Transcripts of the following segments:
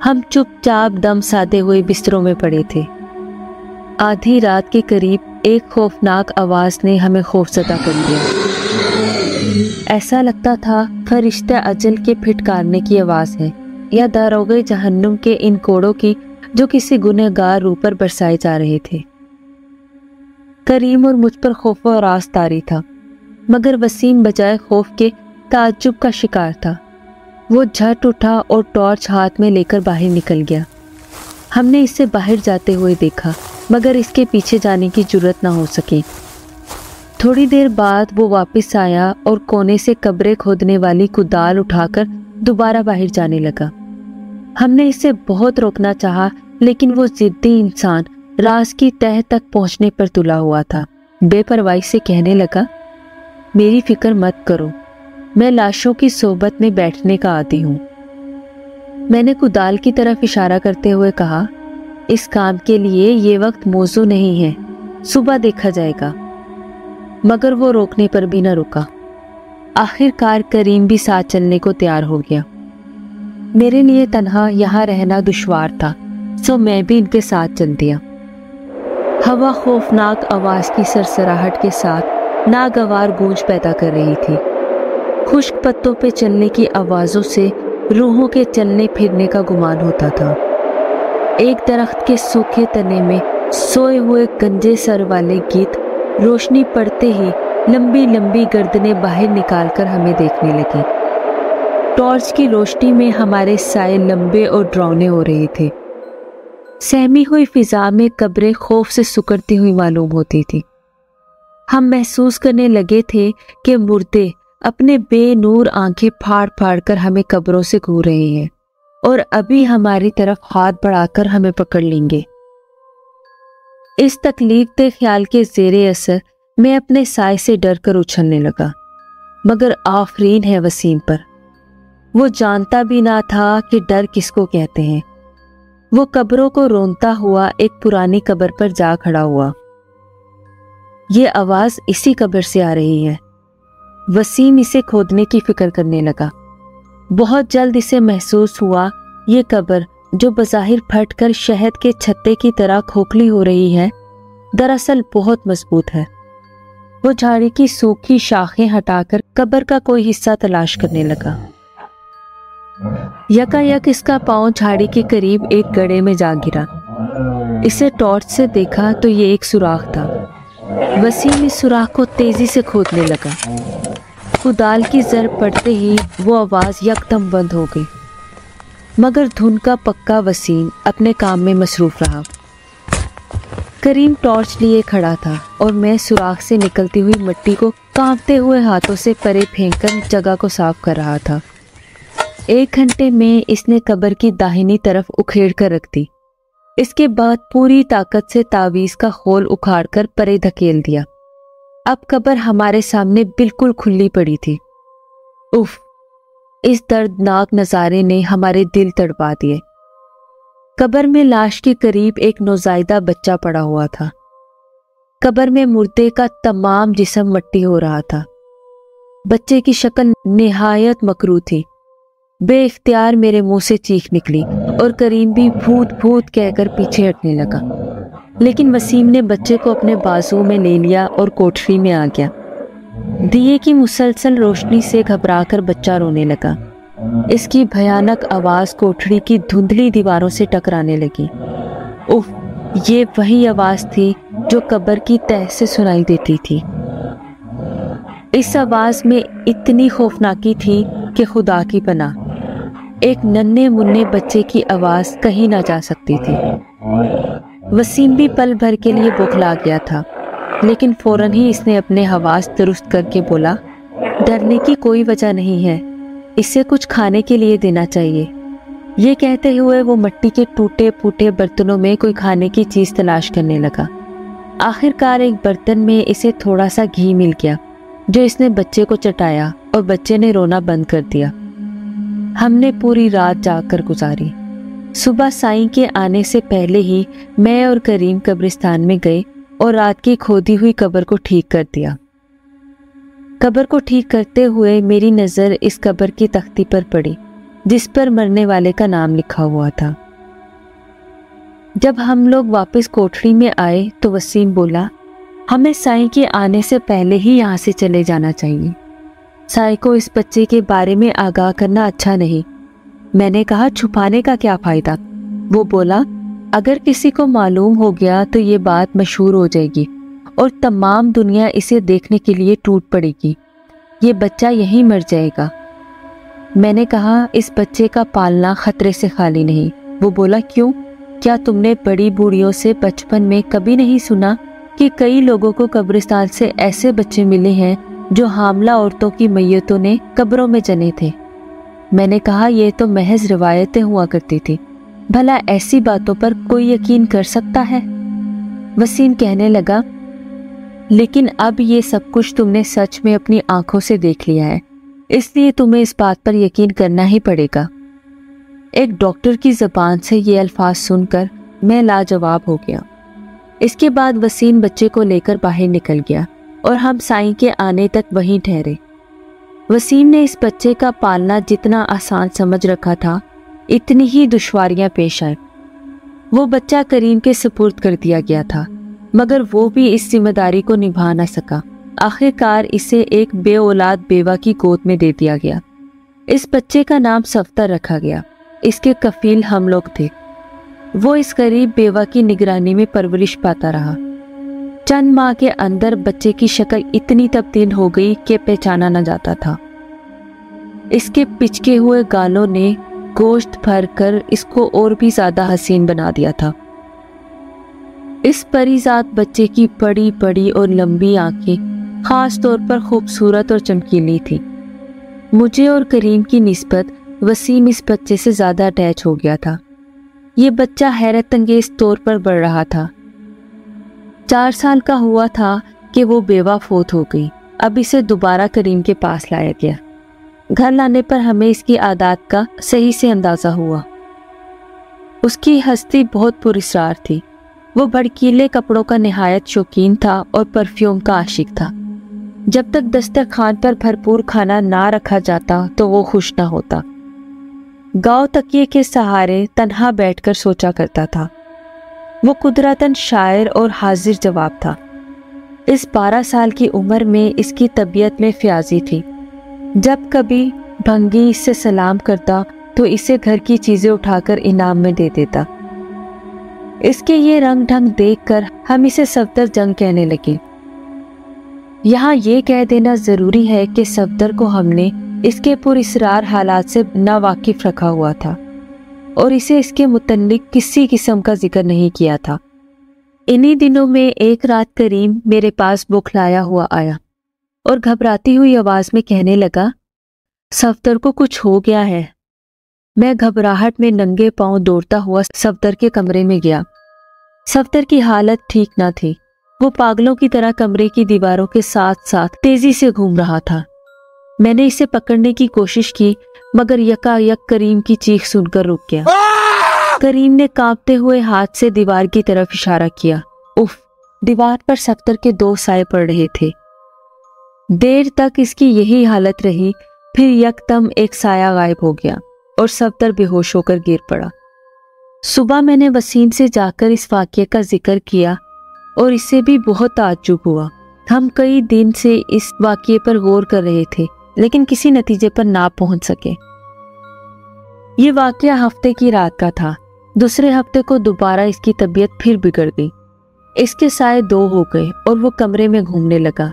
ہم چپ چاپ دم سادے ہوئے بستروں میں پڑے تھے۔ آدھی رات کے قریب ایک خوفناک آواز نے ہمیں خوفزدہ کر دیا۔ ایسا لگتا تھا فرشتہ اجل کے پھٹکارنے کی آواز ہے یا داروغے جہنم کے ان کوڑوں کی جو کسی گنہگار روح پر برسائے جا رہے تھے۔ کریم اور مجھ پر خوف و ہراس طاری تھا، مگر وسیم بجائے خوف کے تعجب کا شکار تھا۔ وہ جھٹ اٹھا اور ٹارچ ہاتھ میں لے کر باہر نکل گیا۔ ہم نے اسے باہر جاتے ہوئے دیکھا، مگر اس کے پیچھے جانے کی جرت نہ ہو سکی۔ تھوڑی دیر بعد وہ واپس آیا اور کونے سے قبریں کھودنے والی کدال اٹھا کر دوبارہ باہر جانے لگا۔ ہم نے اسے بہت روکنا چاہا، لیکن وہ ضدی انسان راز کی تہہ تک پہنچنے پر تلا ہوا تھا۔ بے پرواہی سے کہنے لگا، میری فکر مت کرو، میں لاشوں کی صحبت میں بیٹھنے کا عادی ہوں۔ میں نے کدال کی طرف اشارہ کرتے ہوئے کہا، اس کام کے لیے یہ وقت موزوں نہیں ہے، صبح دیکھا جائے گا۔ مگر وہ روکنے پر بھی نہ رکا۔ آخر کار کریم بھی ساتھ چلنے کو تیار ہو گیا۔ میرے لیے تنہا یہاں رہنا دشوار تھا، سو میں بھی ان کے ساتھ چل دیا۔ ہوا خوفناک آواز کی سرسراہٹ کے ساتھ ناگوار گونج پیدا کر رہی تھی۔ خشک پتوں پہ چلنے کی آوازوں سے روحوں کے چلنے پھرنے کا گمان ہوتا تھا۔ ایک درخت کے سوکھے تنے میں سوئے ہوئے گنجے سر والے گیت روشنی پڑتے ہی لمبی لمبی گردنیں باہر نکال کر ہمیں دیکھنے لگی۔ ٹارچ کی روشنی میں ہمارے سائے لمبے اور ڈراؤنے ہو رہے تھے۔ سہمی ہوئی فضا میں قبریں خوف سے سکڑتی ہوئی معلوم ہوتی تھی۔ ہم محسوس کرنے لگے تھے کہ مردے اپنے بے نور آنکھیں پھاڑ پھاڑ کر ہمیں قبروں سے گھور رہے ہیں اور ابھی ہماری طرف ہاتھ بڑھا کر ہمیں پکڑ لیں گے۔ اس تکلیف دہ خیال کے زیر اثر میں اپنے سائے سے ڈر کر اچھلنے لگا، مگر آفرین ہے وسیم پر، وہ جانتا بھی نہ تھا کہ ڈر کس کو کہتے ہیں۔ وہ قبروں کو رونتا ہوا ایک پرانی قبر پر جا کھڑا ہوا۔ یہ آواز اسی قبر سے آ رہی ہے۔ وسیم اسے کھودنے کی فکر کرنے لگا۔ بہت جلد اسے محسوس ہوا یہ قبر جو بظاہر پھٹ کر شہد کے چھتے کی طرح کھوکھلی ہو رہی ہے، دراصل بہت مضبوط ہے۔ وہ جھاڑی کی سوکھی شاخیں ہٹا کر قبر کا کوئی حصہ تلاش کرنے لگا۔ یکا یک اس کا پاؤں جھاڑی کے قریب ایک گڑھے میں جا گرا۔ اسے ٹارچ سے دیکھا تو یہ ایک سوراخ تھا۔ وسیم اس سوراخ کو تیزی سے کھودنے لگا۔ کدال کی ضرب پڑتے ہی وہ آواز یکدم بند ہو گئی، مگر دھن کا پکا وسیم اپنے کام میں مصروف رہا۔ کریم ٹارچ لیے کھڑا تھا اور میں سوراخ سے نکلتی ہوئی مٹی کو کانپتے ہوئے ہاتھوں سے پرے پھینک کر جگہ کو صاف کر رہا تھا۔ 1 گھنٹے میں اس نے قبر کی داہنی طرف اکھیڑ کر رکھ دی۔ اس کے بعد پوری طاقت سے تعویذ کا خول اکھاڑ کر پرے دھکیل دیا۔ اب قبر ہمارے سامنے بالکل کھلی پڑی تھی۔ اف! اس دردناک نظارے نے ہمارے دل تڑپا دیے۔ قبر میں لاش کے قریب ایک نوزائیدہ بچہ پڑا ہوا تھا۔ قبر میں مردے کا تمام جسم مٹی ہو رہا تھا۔ بچے کی شکل نہایت مکروہ تھی۔ بے اختیار میرے منہ سے چیخ نکلی اور کریم بھی بھوت بھوت کہہ کر پیچھے ہٹنے لگا، لیکن وسیم نے بچے کو اپنے بازو میں لے لیا اور کوٹھری میں آ گیا۔ دیے کی مسلسل روشنی سے گھبرا کر بچہ رونے لگا۔ اس کی بھیانک آواز کوٹھری کی دھندلی دیواروں سے ٹکرانے لگی۔ اف! یہ وہی آواز تھی جو قبر کی تہہ سے سنائی دیتی تھی۔ اس آواز میں اتنی خوفناکی تھی کہ خدا کی پناہ، ایک ننھے منھے بچے کی آواز کہیں نہ جا سکتی تھی۔ وسیم بھی پل بھر کے لیے بوکھلا گیا تھا، لیکن فوراً ہی اس نے اپنے حواس درست کر کے بولا، ڈرنے کی کوئی وجہ نہیں ہے، اسے کچھ کھانے کے لیے دینا چاہیے۔ یہ کہتے ہوئے وہ مٹی کے ٹوٹے پھوٹے برتنوں میں کوئی کھانے کی چیز تلاش کرنے لگا۔ آخر کار ایک برتن میں اسے تھوڑا سا گھی مل گیا، جو اس نے بچے کو چٹایا اور بچے نے رونا بند کر دیا۔ ہم نے پوری رات جاگ کر گزاری۔ صبح سائیں کے آنے سے پہلے ہی میں اور کریم قبرستان میں گئے اور رات کی کھودی ہوئی قبر کو ٹھیک کر دیا۔ قبر کو ٹھیک کرتے ہوئے میری نظر اس قبر کی تختی پر پڑی۔ جس پر مرنے والے کا نام لکھا ہوا تھا۔ جب ہم لوگ واپس کوٹھڑی میں آئے تو وسیم بولا، ہمیں سائیں کے آنے سے پہلے ہی یہاں سے چلے جانا چاہیے، سائیں کو اس بچے کے بارے میں آگاہ کرنا اچھا نہیں۔ میں نے کہا، چھپانے کا کیا فائدہ؟ وہ بولا، اگر کسی کو معلوم ہو گیا تو یہ بات مشہور ہو جائے گی اور تمام دنیا اسے دیکھنے کے لیے ٹوٹ پڑے گی، یہ بچہ یہیں مر جائے گا۔ میں نے کہا، اس بچے کا پالنا خطرے سے خالی نہیں۔ وہ بولا، کیوں؟ کیا تم نے بڑی بوڑھیوں سے بچپن میں کبھی نہیں سنا کہ کئی لوگوں کو قبرستان سے ایسے بچے ملے ہیں جو حاملہ عورتوں کی میتوں نے قبروں میں جنے تھے؟ میں نے کہا، یہ تو محض روایتیں ہوا کرتی تھی، بھلا ایسی باتوں پر کوئی یقین کر سکتا ہے؟ وسیم کہنے لگا، لیکن اب یہ سب کچھ تم نے سچ میں اپنی آنکھوں سے دیکھ لیا ہے، اس لیے تمہیں اس بات پر یقین کرنا ہی پڑے گا۔ ایک ڈاکٹر کی زبان سے یہ الفاظ سن کر میں لاجواب ہو گیا۔ اس کے بعد وسیم بچے کو لے کر باہر نکل گیا اور ہم سائیں کے آنے تک وہیں ٹھہرے۔ وسیم نے اس بچے کا پالنا جتنا آسان سمجھ رکھا تھا، اتنی ہی دشواریاں پیش آئیں۔ وہ بچہ کریم کے سپرد کر دیا گیا تھا، مگر وہ بھی اس ذمہ داری کو نبھا نہ سکا۔ آخر کار اسے ایک بے اولاد بیوہ کی گود میں دے دیا گیا۔ اس بچے کا نام صفدر رکھا گیا۔ اس کے کفیل ہم لوگ تھے۔ وہ اس غریب بیوہ کی نگرانی میں پرورش پاتا رہا۔ چند ماہ کے اندر بچے کی شکل اتنی تبدیل ہو گئی کہ پہچانا نہ جاتا تھا۔ اس کے پچکے ہوئے گالوں نے گوشت بھر کر اس کو اور بھی زیادہ حسین بنا دیا تھا۔ اس پری ذات بچے کی بڑی بڑی اور لمبی آنکھیں خاص طور پر خوبصورت اور چمکیلی تھی۔ مجھے اور کریم کی نسبت وسیم اس بچے سے زیادہ اٹیچ ہو گیا تھا۔ یہ بچہ حیرت انگیز طور پر بڑھ رہا تھا۔ 4 سال کا ہوا تھا کہ وہ بیوہ فوت ہو گئی۔ اب اسے دوبارہ کریم کے پاس لایا گیا۔ گھر لانے پر ہمیں اس کی عادات کا صحیح سے اندازہ ہوا۔ اس کی ہستی بہت پراسرار تھی۔ وہ بھڑکیلے کپڑوں کا نہایت شوقین تھا اور پرفیوم کا عاشق تھا۔ جب تک دسترخوان پر بھرپور کھانا نہ رکھا جاتا تو وہ خوش نہ ہوتا۔ گاؤں تکیے کے سہارے تنہا بیٹھ کر سوچا کرتا تھا۔ وہ قدرتاً شاعر اور حاضر جواب تھا۔ اس 12 سال کی عمر میں اس کی طبیعت میں فیاضی تھی۔ جب کبھی بھنگی اس سے سلام کرتا تو اسے گھر کی چیزیں اٹھا کر انعام میں دے دیتا۔ اس کے یہ رنگ ڈھنگ دیکھ کر ہم اسے صفدر جنگ کہنے لگے۔ یہاں یہ کہہ دینا ضروری ہے کہ صفدر کو ہم نے اس کے پراسرار حالات سے ناواقف رکھا ہوا تھا اور اسے اس کے متعلق کسی قسم کا ذکر نہیں کیا تھا۔ انہی دنوں میں ایک رات کریم میرے پاس بوکھلایا ہوا آیا اور گھبراتی ہوئی آواز میں کہنے لگا، صفدر کو کچھ ہو گیا ہے۔ میں گھبراہٹ میں ننگے پاؤں دوڑتا ہوا صفدر کے کمرے میں گیا۔ صفدر کی حالت ٹھیک نہ تھی۔ وہ پاگلوں کی طرح کمرے کی دیواروں کے ساتھ ساتھ تیزی سے گھوم رہا تھا۔ میں نے اسے پکڑنے کی کوشش کی مگر یکا یک کریم کی چیخ سن کر رک گیا۔ کریم نے کانپتے ہوئے ہاتھ سے دیوار کی طرف اشارہ کیا۔ اف! دیوار پر صفدر کے 2 سائے پڑ رہے تھے۔ دیر تک اس کی یہی حالت رہی، پھر یکدم ایک سایہ غائب ہو گیا اور صفدر بے ہوش ہو کر گر پڑا۔ صبح میں نے وسیم سے جا کر اس واقعے کا ذکر کیا اور اسے بھی بہت تعجب ہوا۔ ہم کئی دن سے اس واقعے پر غور کر رہے تھے لیکن کسی نتیجے پر نہ پہنچ سکے۔ یہ واقعہ ہفتے کی رات کا تھا۔ دوسرے ہفتے کو دوبارہ اس کی طبیعت پھر بگڑ گئی۔ اس کے سائے 2 ہو گئے اور وہ کمرے میں گھومنے لگا۔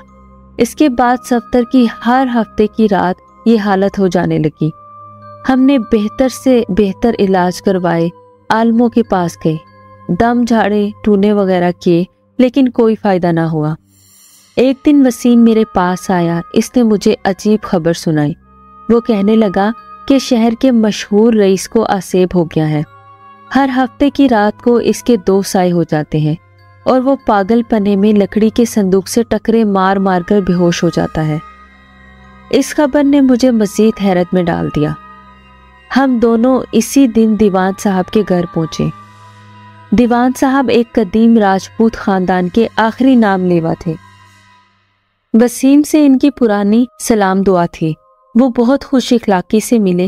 اس کے بعد صفدر کی ہر ہفتے کی رات یہ حالت ہو جانے لگی۔ ہم نے بہتر سے بہتر علاج کروائے، عالموں کے پاس گئے، دم جھاڑے، ٹونے وغیرہ کیے لیکن کوئی فائدہ نہ ہوا۔ ایک دن وسیم میرے پاس آیا۔ اس نے مجھے عجیب خبر سنائی۔ وہ کہنے لگا کہ شہر کے مشہور رئیس کو آسیب ہو گیا ہے۔ ہر ہفتے کی رات کو اس کے 2 سائے ہو جاتے ہیں اور وہ پاگل پنے میں لکڑی کے صندوق سے ٹکرے مار مار کر بے ہوش ہو جاتا ہے۔ اس خبر نے مجھے مزید حیرت میں ڈال دیا۔ ہم دونوں اسی دن دیوان صاحب کے گھر پہنچے۔ دیوان صاحب ایک قدیم راجپوت خاندان کے آخری نام لیوا تھے۔ وسیم سے ان کی پرانی سلام دعا تھی۔ وہ بہت خوش اخلاقی سے ملے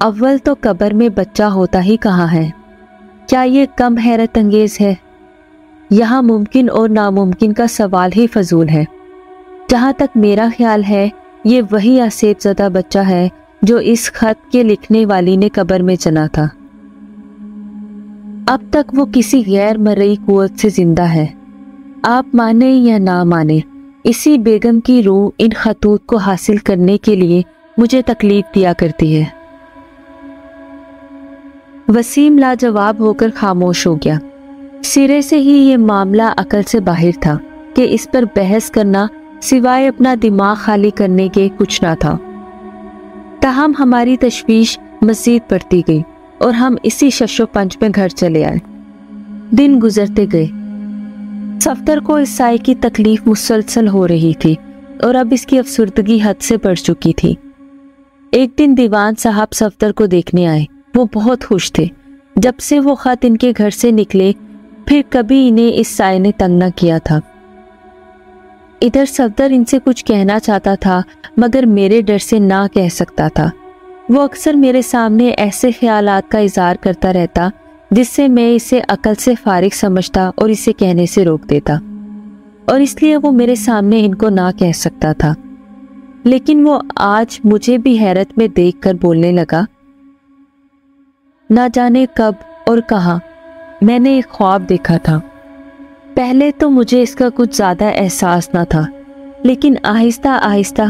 اول تو قبر میں بچہ ہوتا ہی کہاں ہے؟ کیا یہ کم حیرت انگیز ہے؟ یہاں ممکن اور ناممکن کا سوال ہی فضول ہے۔ جہاں تک میرا خیال ہے یہ وہی آسیب زدہ بچہ ہے جو اس خط کے لکھنے والی نے قبر میں چنا تھا۔ اب تک وہ کسی غیر مرئی قوت سے زندہ ہے۔ آپ مانے یا نہ مانے، اسی بیگم کی روح ان خطوط کو حاصل کرنے کے لیے مجھے تکلیف دیا کرتی ہے۔ وسیم لاجواب ہو کر خاموش ہو گیا۔ سرے سے ہی یہ معاملہ عقل سے باہر تھا کہ اس پر بحث کرنا سوائے اپنا دماغ خالی کرنے کے کچھ نہ تھا۔ تاہم ہماری تشویش مزید بڑھتی گئی اور ہم اسی شش و پنج میں گھر چلے آئے۔ دن گزرتے گئے۔ صفدر کو اس سائے کی تکلیف مسلسل ہو رہی تھی اور اب اس کی افسردگی حد سے بڑھ چکی تھی۔ ایک دن دیوان صاحب صفدر کو دیکھنے آئے۔ وہ بہت خوش تھے۔ جب سے وہ خط ان کے گھر سے نکلے پھر کبھی انہیں اس سائے نے تنگ نہ کیا تھا۔ ادھر صفدر ان سے کچھ کہنا چاہتا تھا مگر میرے ڈر سے نہ کہہ سکتا تھا۔ وہ اکثر میرے سامنے ایسے خیالات کا اظہار کرتا رہتا جس سے میں اسے عقل سے فارغ سمجھتا اور اسے کہنے سے روک دیتا، اور اس لیے وہ میرے سامنے ان کو نہ کہہ سکتا تھا۔ لیکن وہ آج مجھے بھی حیرت میں دیکھ کر بولنے لگا، نہ جانے کب اور کہاں میں نے ایک خواب دیکھا تھا۔ پہلے تو مجھے اس کا کچھ زیادہ احساس نہ تھا، لیکن آہستہ آہستہ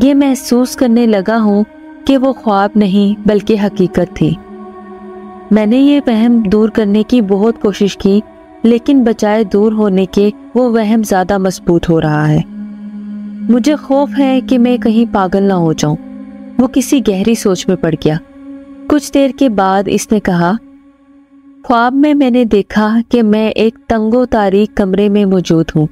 یہ محسوس کرنے لگا ہوں کہ وہ خواب نہیں بلکہ حقیقت تھی۔ میں نے یہ وہم دور کرنے کی بہت کوشش کی، لیکن بجائے دور ہونے کے وہ وہم زیادہ مضبوط ہو رہا ہے۔ مجھے خوف ہے کہ میں کہیں پاگل نہ ہو جاؤں۔ وہ کسی گہری سوچ میں پڑ گیا۔ کچھ دیر کے بعد اس نے کہا، خواب میں نے دیکھا کہ میں ایک تنگ و تاریک کمرے میں موجود ہوں،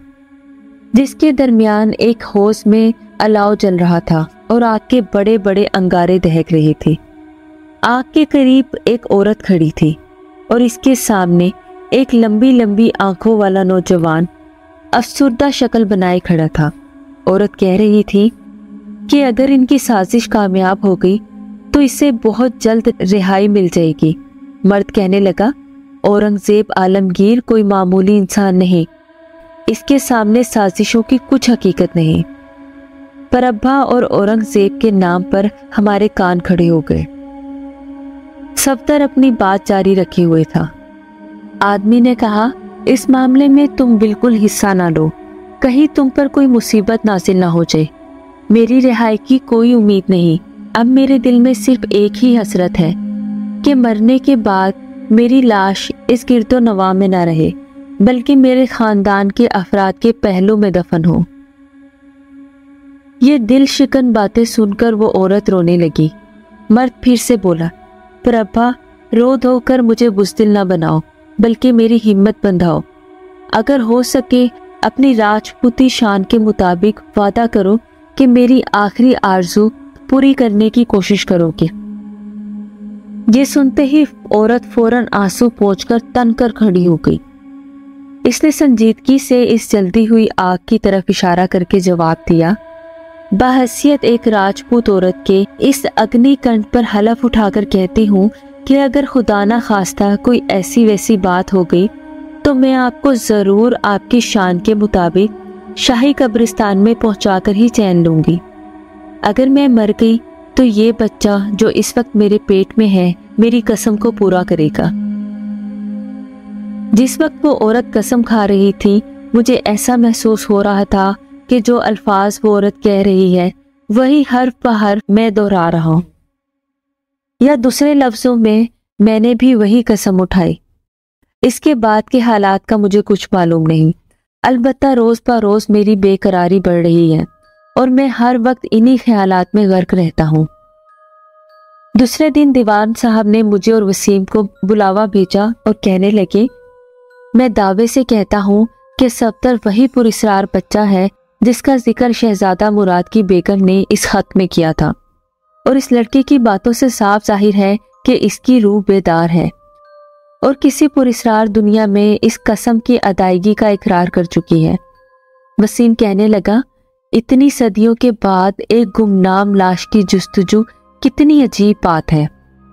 جس کے درمیان ایک حوض میں الاؤ جل رہا تھا اور آگ کے بڑے بڑے انگارے دہک رہے تھے۔ آگ کے قریب ایک عورت کھڑی تھی اور اس کے سامنے ایک لمبی لمبی آنکھوں والا نوجوان افسردہ شکل بنائے کھڑا تھا۔ عورت کہہ رہی تھی کہ اگر ان کی سازش کامیاب ہو گئی تو اسے بہت جلد رہائی مل جائے گی۔ مرد کہنے لگا، اورنگزیب عالمگیر کوئی معمولی انسان نہیں، اس کے سامنے سازشوں کی کچھ حقیقت نہیں۔ پربھا اور اورنگزیب کے نام پر ہمارے کان کھڑے ہو گئے۔ صفدر اپنی بات جاری رکھے ہوئے تھا۔ آدمی نے کہا، اس معاملے میں تم بالکل حصہ نہ لو، کہیں تم پر کوئی مصیبت نازل نہ ہو جائے۔ میری رہائی کی کوئی امید نہیں۔ اب میرے دل میں صرف ایک ہی حسرت ہے کہ مرنے کے بعد میری لاش اس گرد و نواح میں نہ رہے بلکہ میرے خاندان کے افراد کے پہلو میں دفن ہو۔ یہ دل شکن باتیں سن کر وہ عورت رونے لگی۔ مرد پھر سے بولا، پربھا، رو دھو کر مجھے بزدل نہ بناؤ بلکہ میری ہمت بندھاؤ۔ اگر ہو سکے اپنی راجپوتی شان کے مطابق وعدہ کرو کہ میری آخری آرزو پوری کرنے کی کوشش کرو گے۔ یہ سنتے ہی عورت فوراً آنسو پوچھ کر تن کر کھڑی ہو گئی۔ اس نے سنجیدگی سے اس جلدی ہوئی آگ کی طرف اشارہ کر کے جواب دیا، بحیثیت ایک راجپوت عورت کے اس اگنی کنٹ پر حلف اٹھا کر کہتی ہوں کہ اگر خدا نہ خواستہ کوئی ایسی ویسی بات ہو گئی تو میں آپ کو ضرور آپ کی شان کے مطابق شاہی قبرستان میں پہنچا کر ہی چین لوں گی۔ اگر میں مر گئی تو یہ بچہ جو اس وقت میرے پیٹ میں ہے میری قسم کو پورا کرے گا۔ جس وقت وہ عورت قسم کھا رہی تھی مجھے ایسا محسوس ہو رہا تھا کہ جو الفاظ وہ عورت کہہ رہی ہے وہی حرف بہ حرف میں دہرا رہا ہوں، یا دوسرے لفظوں میں نے بھی وہی قسم اٹھائی۔ اس کے بعد کے حالات کا مجھے کچھ معلوم نہیں، البتہ روز بہ روز میری بے قراری بڑھ رہی ہے اور میں ہر وقت انہی خیالات میں غرق رہتا ہوں۔ دوسرے دن دیوان صاحب نے مجھے اور وسیم کو بلاوا بھیجا اور کہنے لگے، میں دعوے سے کہتا ہوں کہ صفدر وہی پراسرار بچہ ہے جس کا ذکر شہزادہ مراد کی بیگم نے اس خط میں کیا تھا، اور اس لڑکے کی باتوں سے صاف ظاہر ہے کہ اس کی روح بیدار ہے اور کسی پراسرار دنیا میں اس قسم کی ادائیگی کا اقرار کر چکی ہے۔ وسیم کہنے لگا، اتنی صدیوں کے بعد ایک گمنام لاش کی جستجو کتنی عجیب بات ہے۔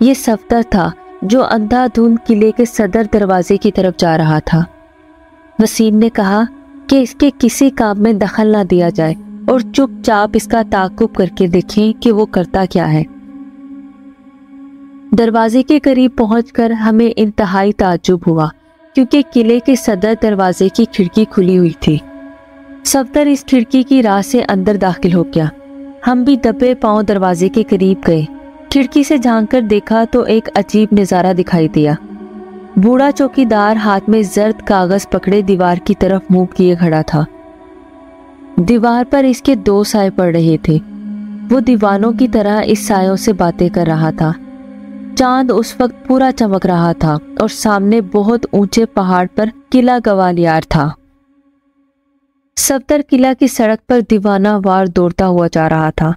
یہ صفدر تھا جو اندھا دھند قلعے کے صدر دروازے کی طرف جا رہا تھا۔ وسیم نے کہا کہ اس کے کسی کام میں دخل نہ دیا جائے اور چپ چاپ اس کا تعاقب کر کے دیکھیں کہ وہ کرتا کیا ہے۔ دروازے کے قریب پہنچ کر ہمیں انتہائی تعجب ہوا کیونکہ قلعے کے صدر دروازے کی کھڑکی کھلی ہوئی تھی۔ صفدر اس کھڑکی کی راہ سے اندر داخل ہو گیا۔ ہم بھی دبے پاؤں دروازے کے قریب گئے۔ کھڑکی سے جھانک کر دیکھا تو ایک عجیب نظارہ دکھائی دیا۔ بوڑھا چوکیدار ہاتھ میں زرد کاغذ پکڑے دیوار کی طرف منہ کیے کھڑا تھا۔ دیوار پر اس کے 2 سائے پڑ رہے تھے۔ وہ دیوانوں کی طرح اس سایوں سے باتیں کر رہا تھا۔ چاند اس وقت پورا چمک رہا تھا اور سامنے بہت اونچے پہاڑ پر قلعہ گوالیار تھا۔ صفدر قلعہ کی سڑک پر دیوانہ وار دوڑتا ہوا جا رہا تھا۔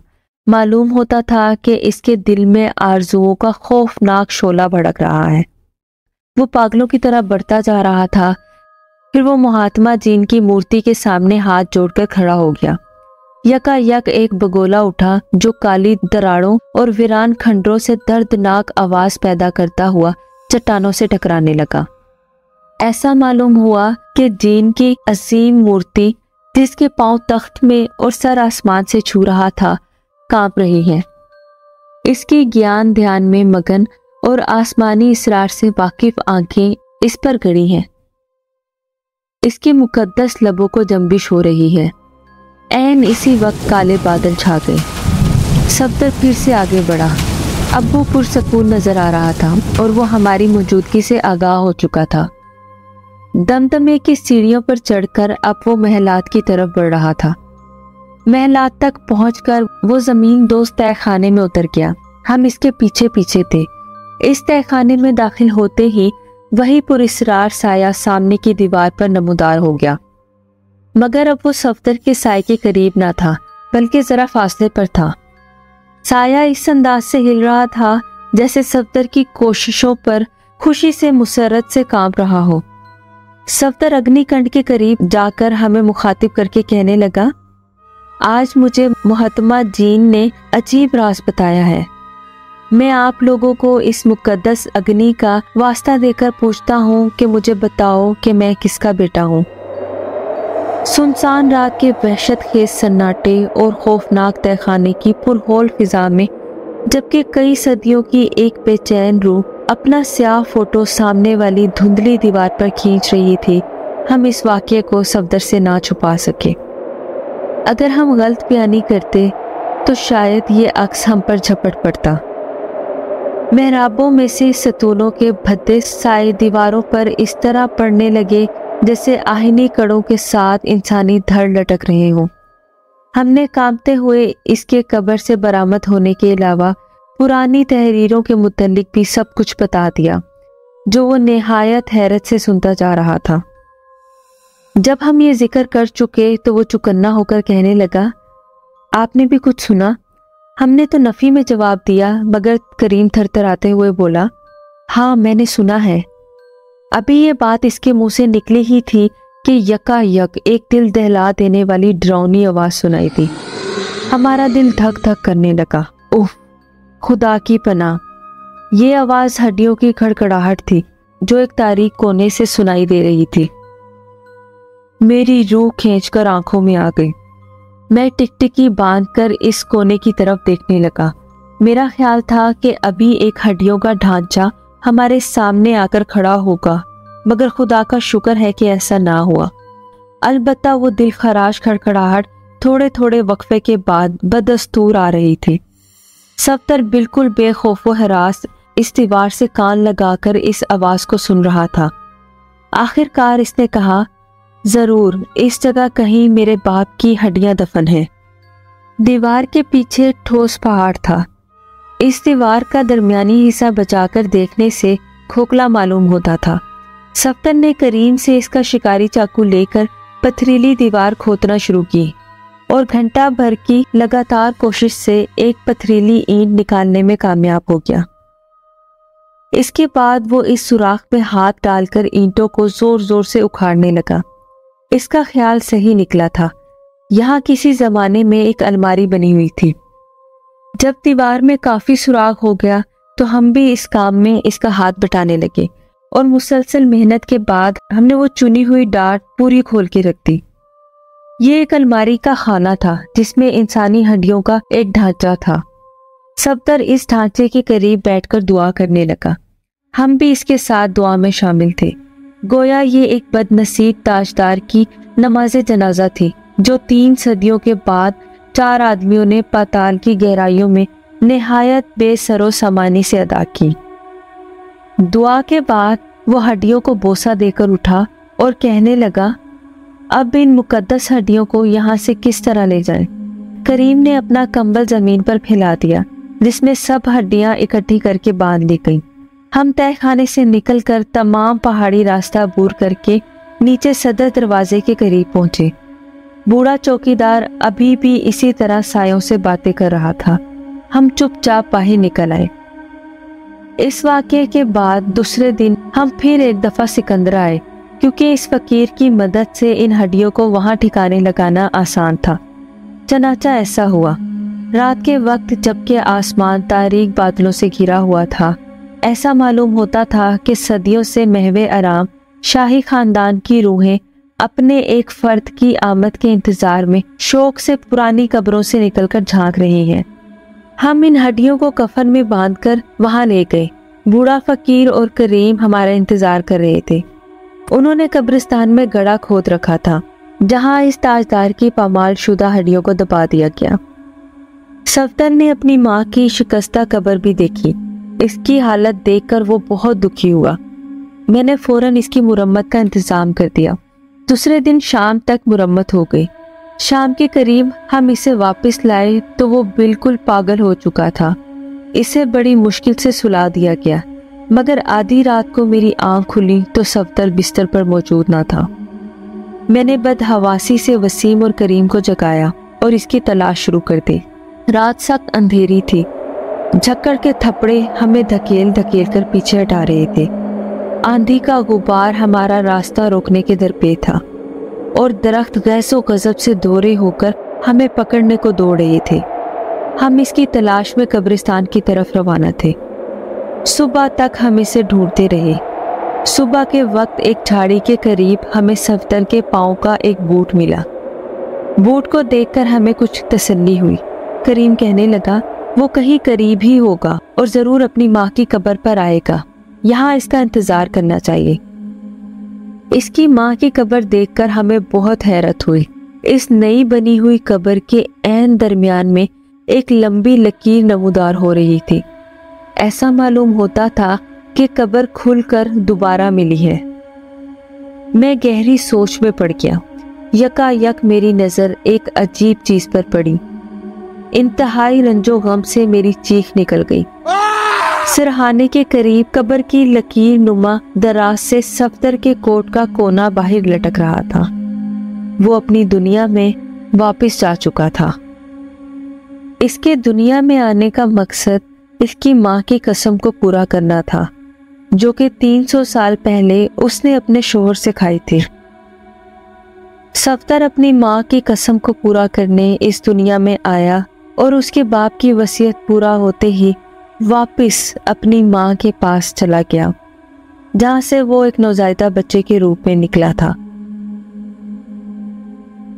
معلوم ہوتا تھا کہ اس کے دل میں آرزوؤں کا خوفناک شعلہ بھڑک رہا ہے۔ وہ پاگلوں کی طرح بڑھتا جا رہا تھا۔ پھر وہ مہاتما جین کی مورتی کے سامنے ہاتھ جوڑ کر کھڑا ہو گیا۔ یکا یک ایک بگولا اٹھا جو کالی دراڑوں اور ویران کھنڈروں سے دردناک آواز پیدا کرتا ہوا چٹانوں سے ٹکرانے لگا۔ ایسا معلوم ہوا کہ جین کی عظیم مورتی جس کے پاؤں تخت میں اور سر آسمان سے چھو رہا تھا کانپ رہی ہے۔ اس کی گیان دھیان میں مگن اور آسمانی اسرار سے واقف آنکھیں اس پر گڑی ہیں۔ اس کے مقدس لبوں کو جنبش ہو رہی ہے۔ عین اسی وقت کالے بادل چھا گئے۔ صفدر پھر سے آگے بڑھا۔ اب وہ پرسکون نظر آ رہا تھا اور وہ ہماری موجودگی سے آگاہ ہو چکا تھا۔ دمدمے کی سیڑھیوں پر چڑھ کر اب وہ محلات کی طرف بڑھ رہا تھا۔ محلات تک پہنچ کر وہ زمین دوست تہہ خانے میں اتر گیا۔ ہم اس کے پیچھے پیچھے تھے۔ اس تہہ خانے میں داخل ہوتے ہی وہی پراسرار سایہ سامنے کی دیوار پر نمودار ہو گیا، مگر اب وہ صفدر کے سائے کے قریب نہ تھا بلکہ ذرا فاصلے پر تھا۔ سایہ اس انداز سے ہل رہا تھا جیسے صفدر کی کوششوں پر خوشی سے مسرت سے کانپ رہا ہو۔ صفدر اگنی کنڈ کے قریب جا کر ہمیں مخاطب کر کے کہنے لگا، آج مجھے مہاتما جین نے عجیب راز بتایا ہے۔ میں آپ لوگوں کو اس مقدس اگنی کا واسطہ دے کر پوچھتا ہوں کہ مجھے بتاؤ کہ میں کس کا بیٹا ہوں۔ سنسان رات کے وحشت خیز سناٹے اور خوفناک تہہ خانے کی پرہول فضا میں جبکہ کئی صدیوں کی ایک بے چین روح اپنا سیاہ فوٹو سامنے والی دھندلی دیوار پر کھینچ رہی تھی، ہم اس واقعے کو صفدر سے نہ چھپا سکے۔ اگر ہم غلط بیانی کرتے تو شاید یہ عکس ہم پر جھپٹ پڑتا۔ محرابوں میں سے ستونوں کے بھدے سائے دیواروں پر اس طرح پڑنے لگے جیسے آہنی کڑوں کے ساتھ انسانی دھڑ لٹک رہے ہوں۔ ہم نے کانپتے ہوئے اس کے قبر سے برآمد ہونے کے علاوہ پرانی تحریروں کے متعلق بھی سب کچھ بتا دیا جو وہ نہایت حیرت سے سنتا جا رہا تھا۔ جب ہم یہ ذکر کر چکے تو وہ چکنا ہو کر کہنے لگا، آپ نے بھی کچھ سنا؟ ہم نے تو نفی میں جواب دیا مگر کریم تھر تھراتے ہوئے بولا، ہاں میں نے سنا ہے۔ ابھی یہ بات اس کے منہ سے نکلی ہی تھی کہ یکا یک ایک دل دہلا دینے والی ڈراؤنی آواز سنائی دی۔ ہمارا دل دھک دھک کرنے لگا۔ اوف، خدا کی پناہ! یہ آواز ہڈیوں کی کھڑکھڑاہٹ تھی جو ایک تاریک کونے سے سنائی دے رہی تھی۔ میری روح کھینچ کر آنکھوں میں آ گئی۔ میں ٹکٹکی باندھ کر اس کونے کی طرف دیکھنے لگا۔ میرا خیال تھا کہ ابھی ایک ہڈیوں کا ڈھانچہ ہمارے سامنے آ کر کھڑا ہوگا، مگر خدا کا شکر ہے کہ ایسا نہ ہوا۔ البتہ وہ دل خراش کھڑکھڑاہٹ تھوڑے تھوڑے وقفے کے بعد بدستور آ رہی تھی۔ صفدر بالکل بے خوف و ہراس اس دیوار سے کان لگا کر اس آواز کو سن رہا تھا۔ آخر کار اس نے کہا، ضرور اس جگہ کہیں میرے باپ کی ہڈیاں دفن ہیں۔ دیوار کے پیچھے ٹھوس پہاڑ تھا۔ اس دیوار کا درمیانی حصہ بچا کر دیکھنے سے کھوکھلا معلوم ہوتا تھا۔ صفدر نے کریم سے اس کا شکاری چاقو لے کر پتھریلی دیوار کھودنا شروع کی اور گھنٹہ بھر کی لگاتار کوشش سے ایک پتھریلی اینٹ نکالنے میں کامیاب ہو گیا۔ اس کے بعد وہ اس سوراخ میں ہاتھ ڈال کر اینٹوں کو زور زور سے اکھاڑنے لگا۔ اس کا خیال صحیح نکلا تھا۔ یہاں کسی زمانے میں ایک الماری بنی ہوئی تھی۔ جب دیوار میں کافی سوراخ ہو گیا تو ہم بھی اس کام میں اس کا ہاتھ بٹانے لگے اور مسلسل محنت کے بعد ہم نے وہ چنی ہوئی ڈاٹ پوری کھول کے رکھ دی۔ یہ ایک الماری کا خانہ تھا جس میں انسانی ہڈیوں کا ایک ڈھانچہ تھا۔ صفدر اس ڈھانچے کے قریب بیٹھ کر دعا کرنے لگا۔ ہم بھی اس کے ساتھ دعا میں شامل تھے، گویا یہ ایک بد نصیب تاجدار کی نماز جنازہ تھی جو 3 صدیوں کے بعد 4 آدمیوں نے پاتال کی گہرائیوں میں نہایت بے سر و سامانی سے ادا کی۔ دعا کے بعد وہ ہڈیوں کو بوسہ دے کر اٹھا اور کہنے لگا، اب ان مقدس ہڈیوں کو یہاں سے کس طرح لے جائیں؟ کریم نے اپنا کمبل زمین پر پھیلا دیا جس میں سب ہڈیاں اکٹھی کر کے باندھ لی گئیں۔ ہم تہہ خانے سے نکل کر تمام پہاڑی راستہ عبور کر کے نیچے صدر دروازے کے قریب پہنچے۔ بوڑھا چوکیدار ابھی بھی اسی طرح سایوں سے باتیں کر رہا تھا۔ ہم چپ چاپ باہر نکل آئے۔ اس واقعے کے بعد دوسرے دن ہم پھر ایک دفعہ سکندرا آئے، کیونکہ اس فقیر کی مدد سے ان ہڈیوں کو وہاں ٹھکانے لگانا آسان تھا۔ چنانچہ ایسا ہوا۔ رات کے وقت جبکہ آسمان تاریک بادلوں سے گھرا ہوا تھا، ایسا معلوم ہوتا تھا کہ صدیوں سے محو آرام شاہی خاندان کی روحیں اپنے ایک فرد کی آمد کے انتظار میں شوق سے پرانی قبروں سے نکل کر جھانک رہی ہیں۔ ہم ان ہڈیوں کو کفن میں باندھ کر وہاں لے گئے۔ بوڑھا فقیر اور کریم ہمارا انتظار کر رہے تھے۔ انہوں نے قبرستان میں گڑھا کھود رکھا تھا جہاں اس تاجدار کی پامال شدہ ہڈیوں کو دبا دیا گیا۔ صفدر نے اپنی ماں کی شکستہ قبر بھی دیکھی۔ اس کی حالت دیکھ کر وہ بہت دکھی ہوا۔ میں نے فوراً اس کی مرمت کا انتظام کر دیا۔ دوسرے دن شام تک مرمت ہو گئی۔ شام کے قریب ہم اسے واپس لائے تو وہ بالکل پاگل ہو چکا تھا۔ اسے بڑی مشکل سے سلا دیا گیا، مگر آدھی رات کو میری آنکھ کھلی تو صفدر بستر پر موجود نہ تھا۔ میں نے بدحواسی سے وسیم اور کریم کو جگایا اور اس کی تلاش شروع کر دی۔ رات سخت اندھیری تھی۔ جھکڑ کے تھپڑے ہمیں دھکیل دھکیل کر پیچھے ہٹا رہے تھے۔ آندھی کا غبار ہمارا راستہ روکنے کے درپے تھا اور درخت غیظ و غضب سے دورے ہو کر ہمیں پکڑنے کو دوڑ رہے تھے۔ ہم اس کی تلاش میں قبرستان کی طرف روانہ تھے۔ صبح تک ہم اسے ڈھونڈتے رہے۔ صبح کے وقت ایک جھاڑی کے قریب ہمیں صفدر کے پاؤں کا ایک بوٹ ملا۔ بوٹ کو دیکھ کر ہمیں کچھ تسلی ہوئی۔ کریم کہنے لگا، وہ کہیں قریب ہی ہوگا اور ضرور اپنی ماں کی قبر پر آئے گا، یہاں اس کا انتظار کرنا چاہیے۔ اس کی ماں کی قبر دیکھ کر ہمیں بہت حیرت ہوئی۔ اس نئی بنی ہوئی قبر کے عین درمیان میں ایک لمبی لکیر نمودار ہو رہی تھی۔ ایسا معلوم ہوتا تھا کہ قبر کھل کر دوبارہ ملی ہے۔ میں گہری سوچ میں پڑ گیا۔ یکا یک میری نظر ایک عجیب چیز پر پڑی۔ انتہائی رنج و غم سے میری چیخ نکل گئی۔ سرہانے کے قریب قبر کی لکیر نما دراز سے صفدر کے کوٹ کا کونا باہر لٹک رہا تھا۔ وہ اپنی دنیا میں واپس جا چکا تھا۔ اس کے دنیا میں آنے کا مقصد اس کی ماں کی قسم کو پورا کرنا تھا، جو کہ 300 سال پہلے اس نے اپنے شوہر سے کھائی تھی۔ صفدر اپنی ماں کی قسم کو پورا کرنے اس دنیا میں آیا اور اس کے باپ کی وصیت پورا ہوتے ہی واپس اپنی ماں کے پاس چلا گیا، جہاں سے وہ ایک نوزائیدہ بچے کے روپ میں نکلا تھا۔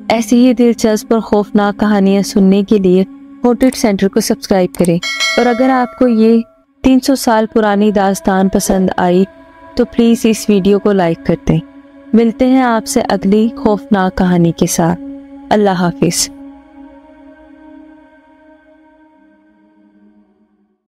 ایسی ہی دلچسپ اور خوفناک کہانیاں سننے کے لیے ہونٹڈ سینٹر کو سبسکرائب کریں، اور اگر آپ کو یہ 300 سال پرانی داستان پسند آئی تو پلیز اس ویڈیو کو لائک کر دیں۔ ملتے ہیں آپ سے اگلی خوفناک کہانی کے ساتھ۔ اللہ حافظ۔